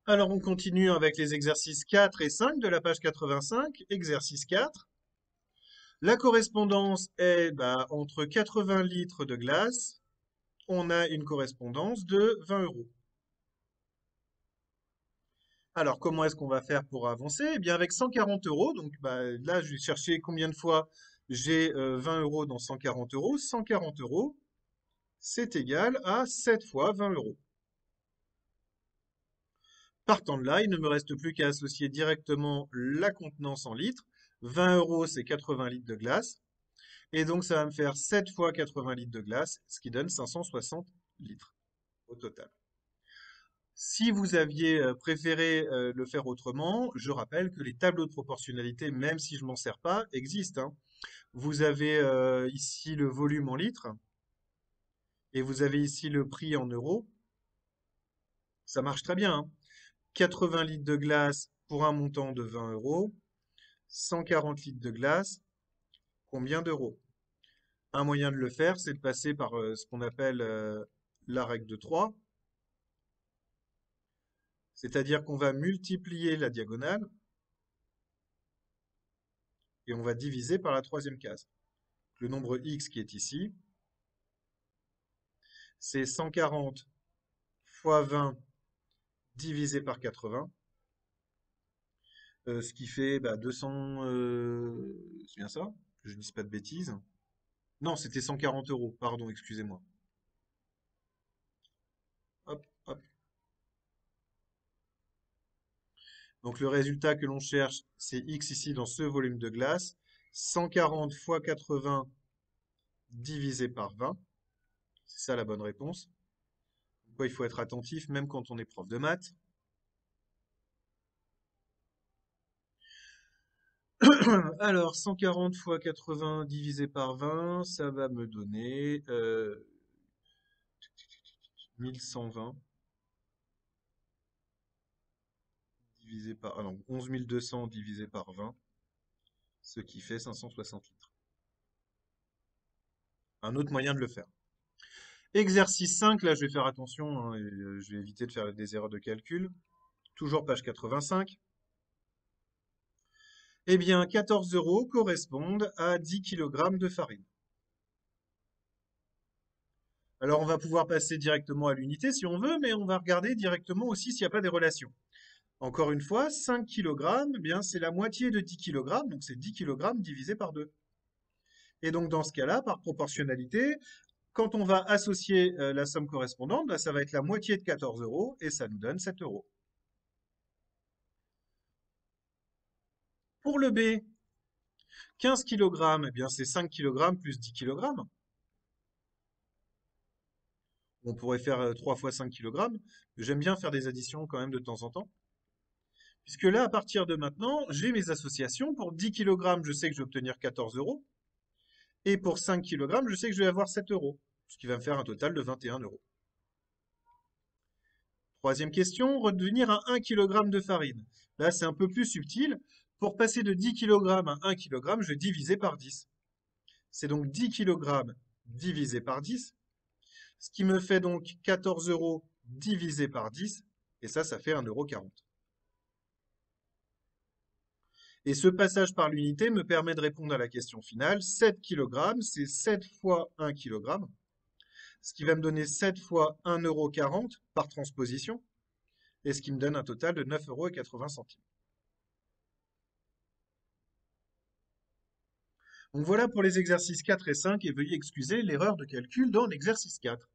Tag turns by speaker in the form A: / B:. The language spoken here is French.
A: Alors, on continue avec les exercices 4 et 5 de la page 85. Exercice 4. La correspondance est entre 80 litres de glace. On a une correspondance de 20 euros. Alors, comment est-ce qu'on va faire pour avancer? Eh bien, avec 140 euros, donc là, je vais chercher combien de fois j'ai 20 euros dans 140 euros. 140 euros, c'est égal à 7 fois 20 euros. Partant de là, il ne me reste plus qu'à associer directement la contenance en litres. 20 euros, c'est 80 litres de glace. Et donc, ça va me faire 7 fois 80 litres de glace, ce qui donne 560 litres au total. Si vous aviez préféré le faire autrement, je rappelle que les tableaux de proportionnalité, même si je m'en sers pas, existent, hein. Vous avez ici le volume en litres et vous avez ici le prix en euros. Ça marche très bien, hein. 80 litres de glace pour un montant de 20 euros. 140 litres de glace, combien d'euros? Un moyen de le faire, c'est de passer par ce qu'on appelle la règle de 3. C'est-à-dire qu'on va multiplier la diagonale et on va diviser par la troisième case. Le nombre x qui est ici, c'est 140 fois 20 divisé par 80, ce qui fait 200, c'est bien ça? Que je ne dise pas de bêtises. Non, c'était 140 euros, pardon, excusez-moi. Hop, hop. Donc le résultat que l'on cherche, c'est x ici dans ce volume de glace. 140 fois 80 divisé par 20. C'est ça la bonne réponse. Pourquoi il faut être attentif, même quand on est prof de maths. Alors, 140 fois 80 divisé par 20, ça va me donner 1120 divisé par... Ah non, 11200 divisé par 20, ce qui fait 560 litres. Un autre moyen de le faire. Exercice 5, là je vais faire attention, hein, et, je vais éviter de faire des erreurs de calcul. Toujours page 85. Eh bien, 14 euros correspondent à 10 kg de farine. Alors, on va pouvoir passer directement à l'unité si on veut, mais on va regarder directement aussi s'il n'y a pas des relations. Encore une fois, 5 kg, eh bien, c'est la moitié de 10 kg, donc c'est 10 kg divisé par 2. Et donc, dans ce cas-là, par proportionnalité, quand on va associer la somme correspondante, ça va être la moitié de 14 euros et ça nous donne 7 euros. Pour le B, 15 kg, eh bien, c'est 5 kg plus 10 kg. On pourrait faire 3 fois 5 kg. J'aime bien faire des additions quand même de temps en temps. Puisque là, à partir de maintenant, j'ai mes associations. Pour 10 kg, je sais que je vais obtenir 14 euros. Et pour 5 kg, je sais que je vais avoir 7 euros. Ce qui va me faire un total de 21 euros. Troisième question, redevenir à 1 kg de farine. Là, c'est un peu plus subtil. Pour passer de 10 kg à 1 kg, je vais diviser par 10. C'est donc 10 kg divisé par 10, ce qui me fait donc 14 euros divisé par 10, et ça fait 1,40 €. Et ce passage par l'unité me permet de répondre à la question finale. 7 kg, c'est 7 fois 1 kg, ce qui va me donner 7 fois 1,40 € par transposition, et ce qui me donne un total de 9,80 €. Donc voilà pour les exercices 4 et 5, et veuillez excuser l'erreur de calcul dans l'exercice 4.